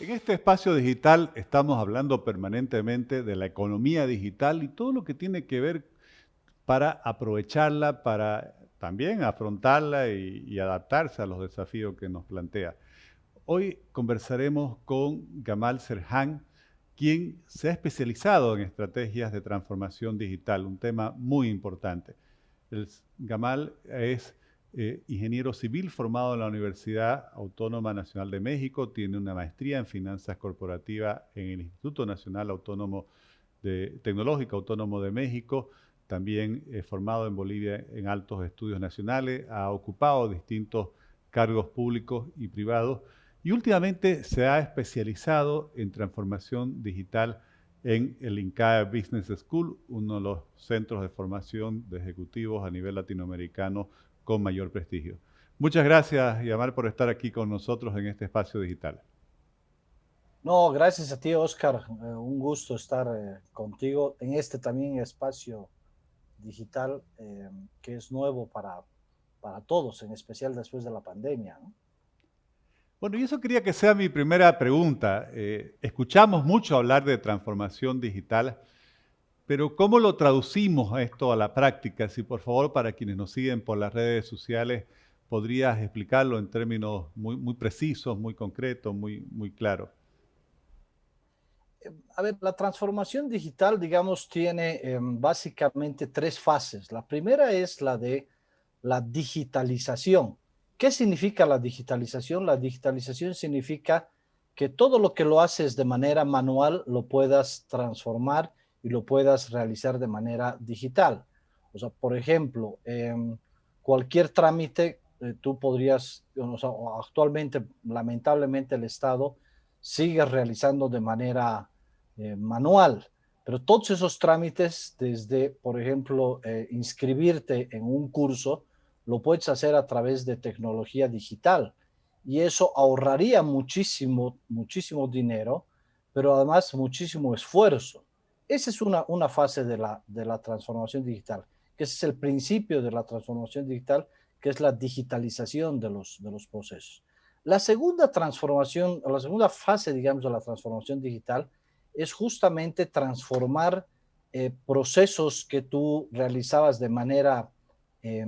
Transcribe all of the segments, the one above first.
En este espacio digital estamos hablando permanentemente de la economía digital y todo lo que tiene que ver para aprovecharla, para también afrontarla y adaptarse a los desafíos que nos plantea. Hoy conversaremos con Gamal Serhan, quien se ha especializado en estrategias de transformación digital, un tema muy importante. Gamal es ingeniero civil formado en la Universidad Autónoma Nacional de México, tiene una maestría en finanzas corporativas en el Instituto Nacional Autónomo Tecnológico Autónomo de México, también formado en Bolivia en altos estudios nacionales, ha ocupado distintos cargos públicos y privados y últimamente se ha especializado en transformación digital en el INCAE Business School, uno de los centros de formación de ejecutivos a nivel latinoamericano con mayor prestigio. Muchas gracias, Yamar, por estar aquí con nosotros en este espacio digital. No, gracias a ti, Oscar. Un gusto estar contigo en este también espacio digital que es nuevo para todos, en especial después de la pandemia, ¿no? Bueno, y eso quería que sea mi primera pregunta. Escuchamos mucho hablar de transformación digital, pero ¿cómo lo traducimos esto a la práctica? Si por favor, para quienes nos siguen por las redes sociales, podrías explicarlo en términos muy precisos, muy concretos, muy claros. A ver, la transformación digital, digamos, tiene básicamente tres fases. La primera es la de la digitalización. ¿Qué significa la digitalización? La digitalización significa que todo lo que lo haces de manera manual lo puedas transformar y lo puedas realizar de manera digital. O sea, por ejemplo, cualquier trámite tú podrías, o sea, actualmente, lamentablemente, el Estado sigue realizando de manera manual. Pero todos esos trámites, desde, por ejemplo, inscribirte en un curso, lo puedes hacer a través de tecnología digital. Y eso ahorraría muchísimo, muchísimo dinero, pero además muchísimo esfuerzo. Esa es una fase de la transformación digital, que ese es el principio de la transformación digital, que es la digitalización de los procesos. La segunda transformación, la segunda fase, digamos, de la transformación digital es justamente transformar procesos que tú realizabas de manera, eh,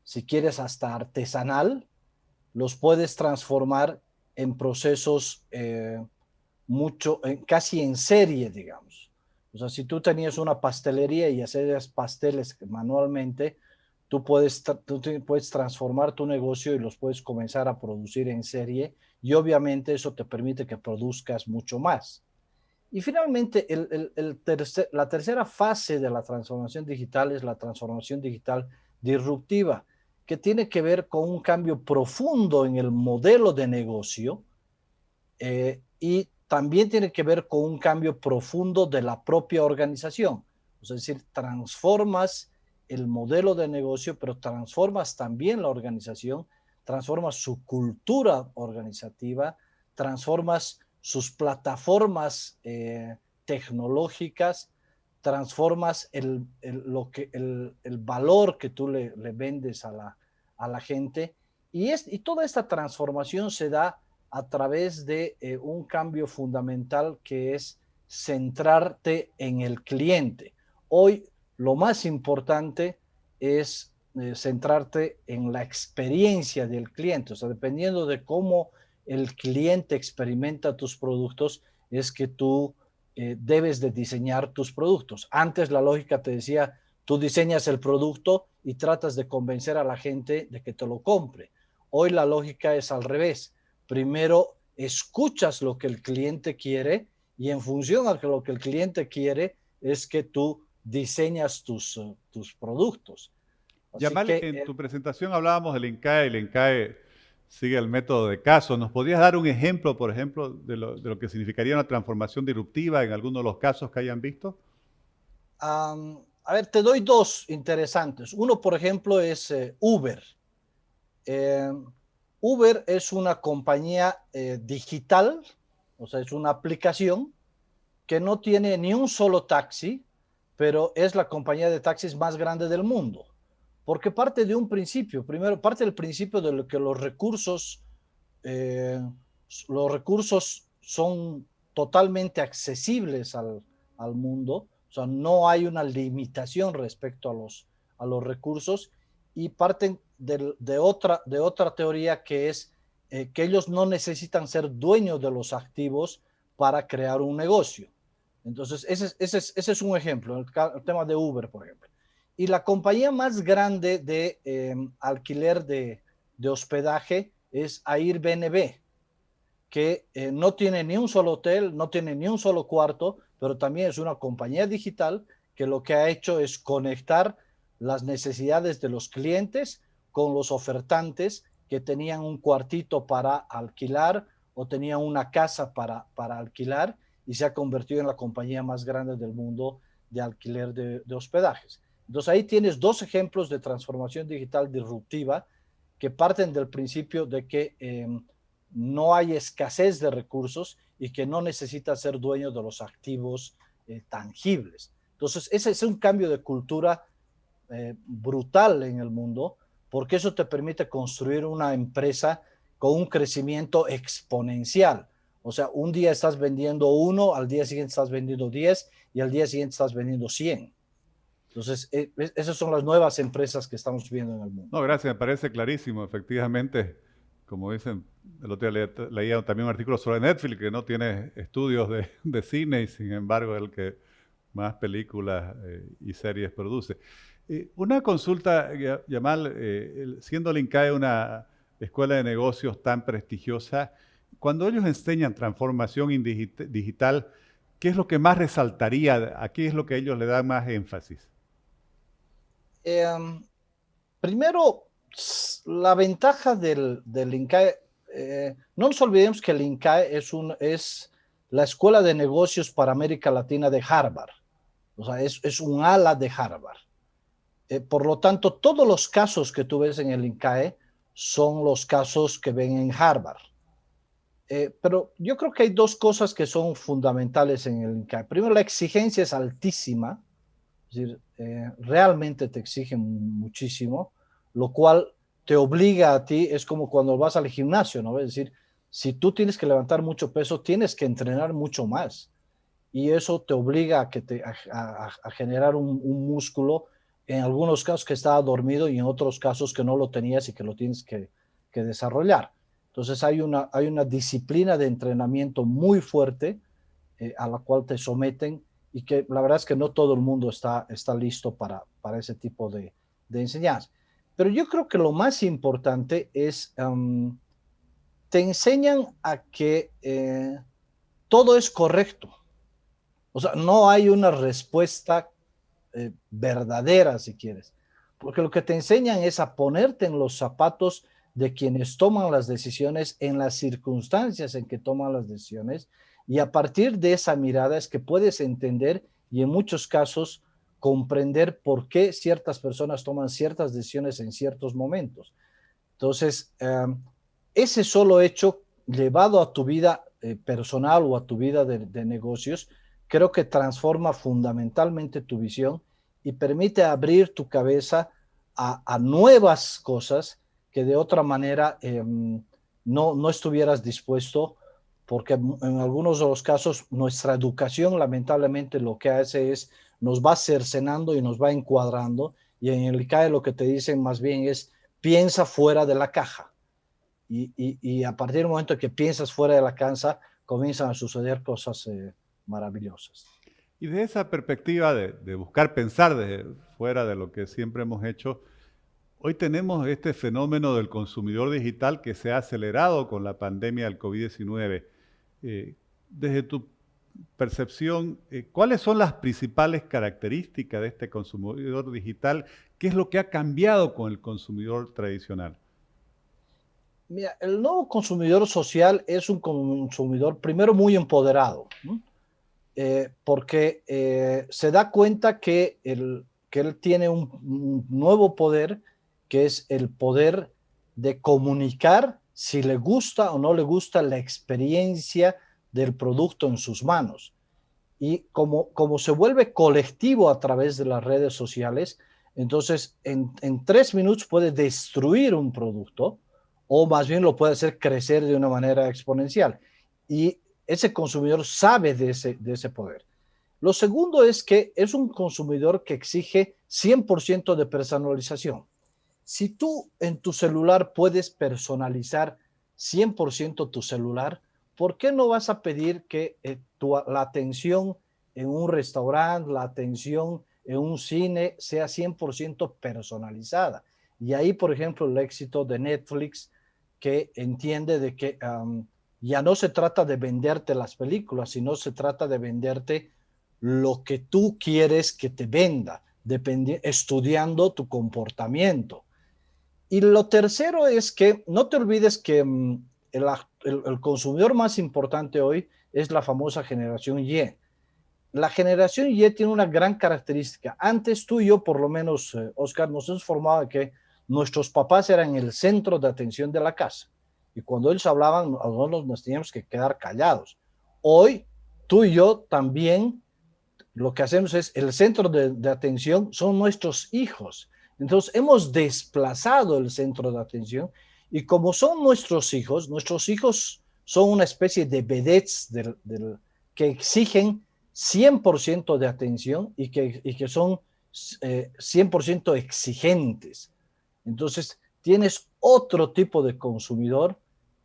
si quieres, hasta artesanal, los puedes transformar en procesos casi en serie, digamos. O sea, si tú tenías una pastelería y hacías pasteles manualmente, tú puedes transformar tu negocio y los puedes comenzar a producir en serie y obviamente eso te permite que produzcas mucho más. Y finalmente, la tercera fase de la transformación digital es la transformación digital disruptiva, que tiene que ver con un cambio profundo en el modelo de negocio y también tiene que ver con un cambio profundo de la propia organización. Es decir, transformas el modelo de negocio, pero transformas también la organización, transformas su cultura organizativa, transformas sus plataformas tecnológicas, transformas el valor que tú le vendes a la gente. Y toda esta transformación se da a través de un cambio fundamental que es centrarte en el cliente. Hoy lo más importante es centrarte en la experiencia del cliente. O sea, dependiendo de cómo el cliente experimenta tus productos, es que tú debes de diseñar tus productos. Antes la lógica te decía, tú diseñas el producto y tratas de convencer a la gente de que te lo compre. Hoy la lógica es al revés. Primero escuchas lo que el cliente quiere y en función a lo que el cliente quiere es que tú diseñas tus productos. Así Yamal, que en tu presentación hablábamos del INCAE, el INCAE sigue el método de caso. ¿Nos podrías dar un ejemplo, por ejemplo, de lo que significaría una transformación disruptiva en alguno de los casos que hayan visto? A ver, te doy dos interesantes. Uno, por ejemplo, es Uber. Eh, Uber es una compañía digital, o sea, es una aplicación que no tiene ni un solo taxi, pero es la compañía de taxis más grande del mundo. Porque parte de un principio, primero parte del principio de que eh, los recursos son totalmente accesibles al mundo, o sea, no hay una limitación respecto a los recursos, y parten de otra teoría que es que ellos no necesitan ser dueños de los activos para crear un negocio. Entonces, ese es un ejemplo, el tema de Uber, por ejemplo. Y la compañía más grande de alquiler de hospedaje es Airbnb, que no tiene ni un solo hotel, no tiene ni un solo cuarto, pero también es una compañía digital que lo que ha hecho es conectar las necesidades de los clientes con los ofertantes que tenían un cuartito para alquilar o tenían una casa para alquilar, y se ha convertido en la compañía más grande del mundo de alquiler de hospedajes. Entonces ahí tienes dos ejemplos de transformación digital disruptiva que parten del principio de que no hay escasez de recursos y que no necesita ser dueño de los activos tangibles. Entonces, ese es un cambio de cultura brutal en el mundo, porque eso te permite construir una empresa con un crecimiento exponencial. O sea, un día estás vendiendo 1, al día siguiente estás vendiendo 10 y al día siguiente estás vendiendo 100. Entonces, esas son las nuevas empresas que estamos viendo en el mundo. No, gracias, me parece clarísimo. Efectivamente, como dicen, el otro día leía también un artículo sobre Netflix que no tiene estudios de cine y sin embargo es el que más películas y series produce. Una consulta, Yamal, siendo el INCAE una escuela de negocios tan prestigiosa, cuando ellos enseñan transformación digital, ¿qué es lo que más resaltaría? ¿A qué es lo que ellos le dan más énfasis? Primero, la ventaja del INCAE, no nos olvidemos que el INCAE es la escuela de negocios para América Latina de Harvard, o sea, es un ala de Harvard. Por lo tanto, todos los casos que tú ves en el INCAE son los casos que ven en Harvard. Pero yo creo que hay dos cosas que son fundamentales en el INCAE. Primero, la exigencia es altísima, es decir, realmente te exigen muchísimo, lo cual te obliga a ti, es como cuando vas al gimnasio, ¿no? Es decir, si tú tienes que levantar mucho peso, tienes que entrenar mucho más. Y eso te obliga a generar un músculo, en algunos casos que estaba dormido y en otros casos que no lo tenías y que lo tienes que desarrollar. Entonces hay una disciplina de entrenamiento muy fuerte a la cual te someten, y que la verdad es que no todo el mundo está listo para ese tipo de enseñanza. Pero yo creo que lo más importante es, te enseñan a que todo es correcto. O sea, no hay una respuesta verdadera, si quieres, porque lo que te enseñan es a ponerte en los zapatos de quienes toman las decisiones, en las circunstancias en que toman las decisiones, y a partir de esa mirada es que puedes entender y en muchos casos comprender por qué ciertas personas toman ciertas decisiones en ciertos momentos. Entonces, ese solo hecho llevado a tu vida personal o a tu vida de negocios, creo que transforma fundamentalmente tu visión y permite abrir tu cabeza a nuevas cosas que de otra manera no estuvieras dispuesto, porque en algunos de los casos nuestra educación lamentablemente lo que hace es nos va cercenando y nos va encuadrando, y en el ICAE lo que te dicen más bien es piensa fuera de la caja. Y a partir del momento que piensas fuera de la cancha, comienzan a suceder cosas maravillosas. Y de esa perspectiva de buscar pensar de fuera de lo que siempre hemos hecho, hoy tenemos este fenómeno del consumidor digital que se ha acelerado con la pandemia del COVID-19. Desde tu percepción, ¿cuáles son las principales características de este consumidor digital? ¿Qué es lo que ha cambiado con el consumidor tradicional? Mira, el nuevo consumidor social es un consumidor primero muy empoderado, ¿no? Porque se da cuenta que él tiene un nuevo poder, que es el poder de comunicar si le gusta o no le gusta la experiencia del producto en sus manos. Y como se vuelve colectivo a través de las redes sociales, entonces en 3 minutos puede destruir un producto, o más bien lo puede hacer crecer de una manera exponencial. Y ese consumidor sabe de ese poder. Lo segundo es que es un consumidor que exige 100% de personalización. Si tú en tu celular puedes personalizar 100% tu celular, ¿por qué no vas a pedir que la atención en un restaurante, la atención en un cine sea 100% personalizada? Y ahí, por ejemplo, el éxito de Netflix, que entiende de que ya no se trata de venderte las películas, sino se trata de venderte lo que tú quieres que te venda, estudiando tu comportamiento. Y lo tercero es que no te olvides que el consumidor más importante hoy es la famosa generación Y. La generación Y tiene una gran característica. Antes tú y yo, por lo menos, Oscar, nos hemos formado de que nuestros papás eran el centro de atención de la casa. Y cuando ellos hablaban, nosotros nos teníamos que quedar callados. Hoy, tú y yo también lo que hacemos es, el centro de atención son nuestros hijos. Entonces, hemos desplazado el centro de atención y como son nuestros hijos son una especie de vedettes que exigen 100% de atención y que son 100% exigentes. Entonces, tienes otro tipo de consumidor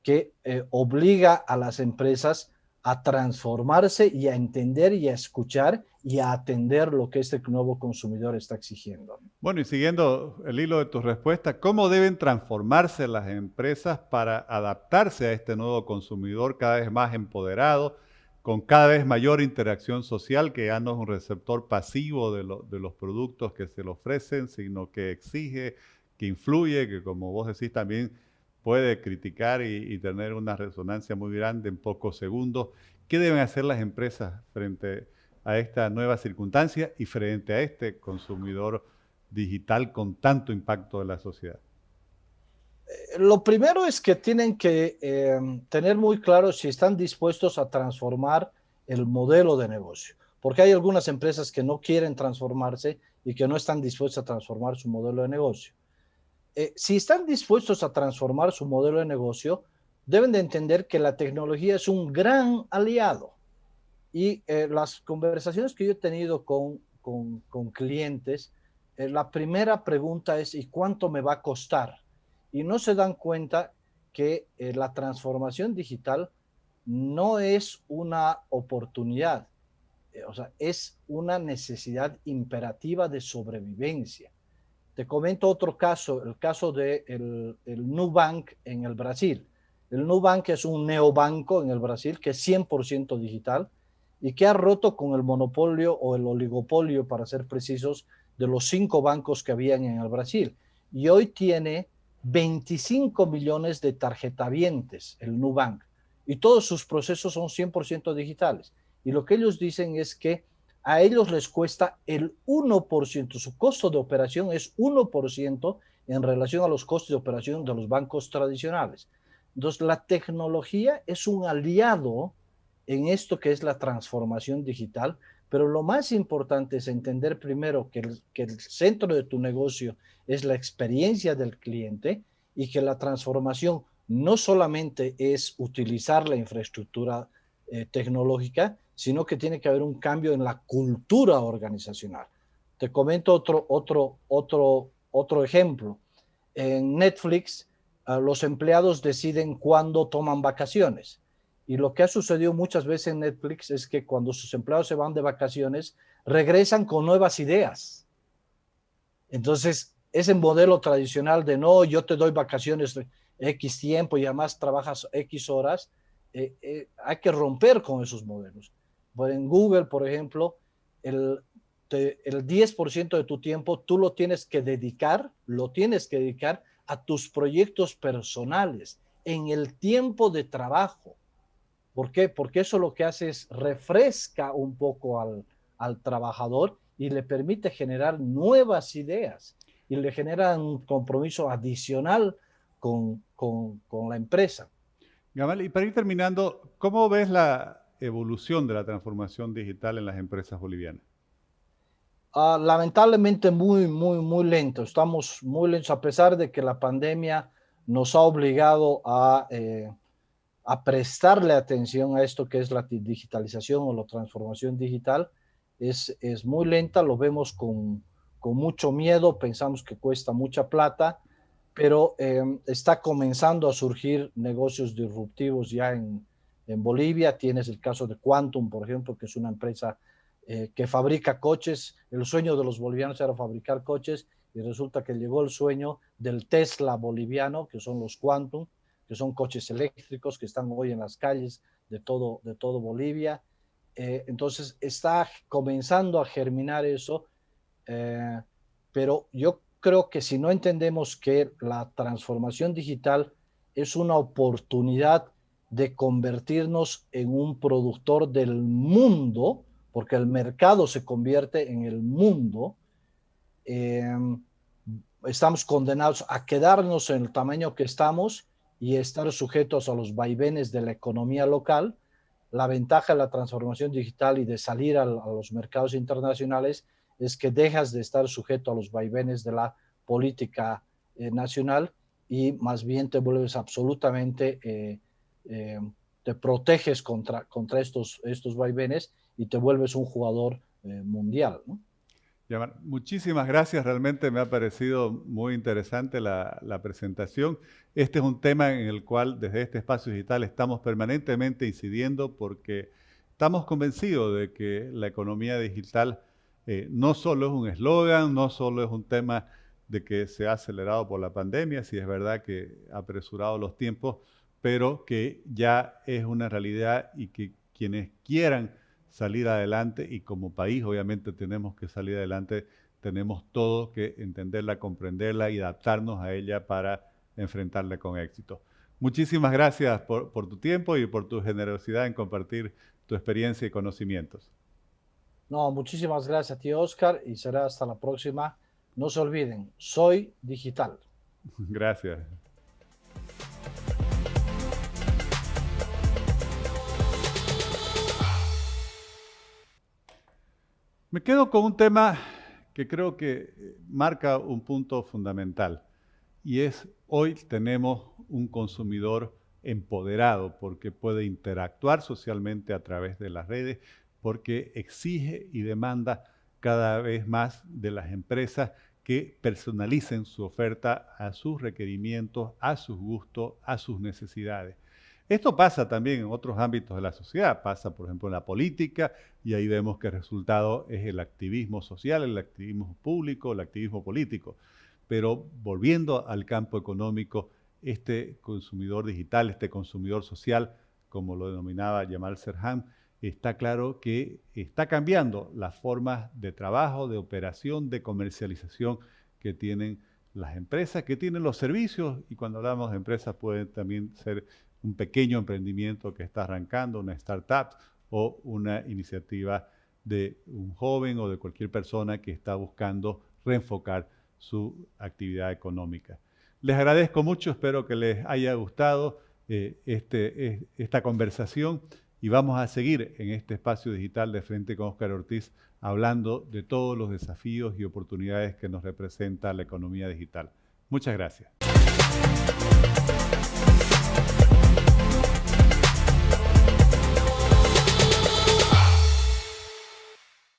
que obliga a las empresas a transformarse y a entender y a escuchar y a atender lo que este nuevo consumidor está exigiendo. Bueno, y siguiendo el hilo de tu respuesta, ¿cómo deben transformarse las empresas para adaptarse a este nuevo consumidor cada vez más empoderado, con cada vez mayor interacción social, que ya no es un receptor pasivo de los productos que se le ofrecen, sino que exige, que influye, que como vos decís también puede criticar y tener una resonancia muy grande en pocos segundos? ¿Qué deben hacer las empresas frente a esta nueva circunstancia y frente a este consumidor digital con tanto impacto en la sociedad? Lo primero es que tienen que tener muy claro si están dispuestos a transformar el modelo de negocio, porque hay algunas empresas que no quieren transformarse y que no están dispuestas a transformar su modelo de negocio. Si están dispuestos a transformar su modelo de negocio, deben de entender que la tecnología es un gran aliado. Y las conversaciones que yo he tenido con clientes, la primera pregunta es, ¿y cuánto me va a costar? Y no se dan cuenta que la transformación digital no es una oportunidad, o sea, es una necesidad imperativa de sobrevivencia. Te comento otro caso, el caso del Nubank en el Brasil. El Nubank es un neobanco en el Brasil que es 100% digital y que ha roto con el monopolio o el oligopolio, para ser precisos, de los 5 bancos que habían en el Brasil. Y hoy tiene 25 millones de tarjetavientes, el Nubank, y todos sus procesos son 100% digitales. Y lo que ellos dicen es que a ellos les cuesta el 1%, su costo de operación es 1% en relación a los costos de operación de los bancos tradicionales. Entonces, la tecnología es un aliado en esto que es la transformación digital, pero lo más importante es entender primero que el centro de tu negocio es la experiencia del cliente y que la transformación no solamente es utilizar la infraestructura tecnológica, sino que tiene que haber un cambio en la cultura organizacional. Te comento otro ejemplo. En Netflix, los empleados deciden cuándo toman vacaciones. Y lo que ha sucedido muchas veces en Netflix es que cuando sus empleados se van de vacaciones, regresan con nuevas ideas. Entonces, ese modelo tradicional de no, yo te doy vacaciones X tiempo y además trabajas X horas, hay que romper con esos modelos. Pues en Google, por ejemplo, el 10% de tu tiempo tú lo tienes que dedicar a tus proyectos personales, en el tiempo de trabajo. ¿Por qué? Porque eso lo que hace es refresca un poco al trabajador y le permite generar nuevas ideas y le genera un compromiso adicional con la empresa. Gamal, y para ir terminando, ¿cómo ves la evolución de la transformación digital en las empresas bolivianas? Lamentablemente muy lento. Estamos muy lentos a pesar de que la pandemia nos ha obligado a a prestarle atención a esto que es la digitalización o la transformación digital es muy lenta, lo vemos con mucho miedo, pensamos que cuesta mucha plata, pero está comenzando a surgir negocios disruptivos ya en Bolivia. Tienes el caso de Quantum, por ejemplo, que es una empresa que fabrica coches. El sueño de los bolivianos era fabricar coches y resulta que llegó el sueño del Tesla boliviano, que son los Quantum, que son coches eléctricos que están hoy en las calles de todo Bolivia. Entonces está comenzando a germinar eso, pero yo creo que si no entendemos que la transformación digital es una oportunidad de convertirnos en un productor del mundo, porque el mercado se convierte en el mundo, estamos condenados a quedarnos en el tamaño que estamos y estar sujetos a los vaivenes de la economía local. La ventaja de la transformación digital y de salir a los mercados internacionales es que dejas de estar sujeto a los vaivenes de la política nacional y más bien te vuelves absolutamente, te proteges contra estos vaivenes y te vuelves un jugador mundial, ¿no? Muchísimas gracias, realmente me ha parecido muy interesante la presentación. Este es un tema en el cual desde este espacio digital estamos permanentemente incidiendo porque estamos convencidos de que la economía digital no solo es un eslogan, no solo es un tema de que se ha acelerado por la pandemia, si es verdad que ha apresurado los tiempos, pero que ya es una realidad y que quienes quieran salir adelante, y como país obviamente tenemos que salir adelante, tenemos todos que entenderla, comprenderla y adaptarnos a ella para enfrentarla con éxito. Muchísimas gracias por tu tiempo y por tu generosidad en compartir tu experiencia y conocimientos. No, muchísimas gracias a ti, Oscar, y será hasta la próxima. No se olviden, soy digital. Gracias. Me quedo con un tema que creo que marca un punto fundamental y es hoy tenemos un consumidor empoderado porque puede interactuar socialmente a través de las redes, porque exige y demanda cada vez más de las empresas que personalicen su oferta a sus requerimientos, a sus gustos, a sus necesidades. Esto pasa también en otros ámbitos de la sociedad, pasa por ejemplo en la política y ahí vemos que el resultado es el activismo social, el activismo público, el activismo político. Pero volviendo al campo económico, este consumidor digital, este consumidor social, como lo denominaba Jamal Serhan, está claro que está cambiando las formas de trabajo, de operación, de comercialización que tienen las empresas, que tienen los servicios, y cuando hablamos de empresas pueden también ser un pequeño emprendimiento que está arrancando, una startup o una iniciativa de un joven o de cualquier persona que está buscando reenfocar su actividad económica. Les agradezco mucho, espero que les haya gustado esta conversación y vamos a seguir en este espacio digital de Frente con Oscar Ortiz hablando de todos los desafíos y oportunidades que nos representa la economía digital. Muchas gracias.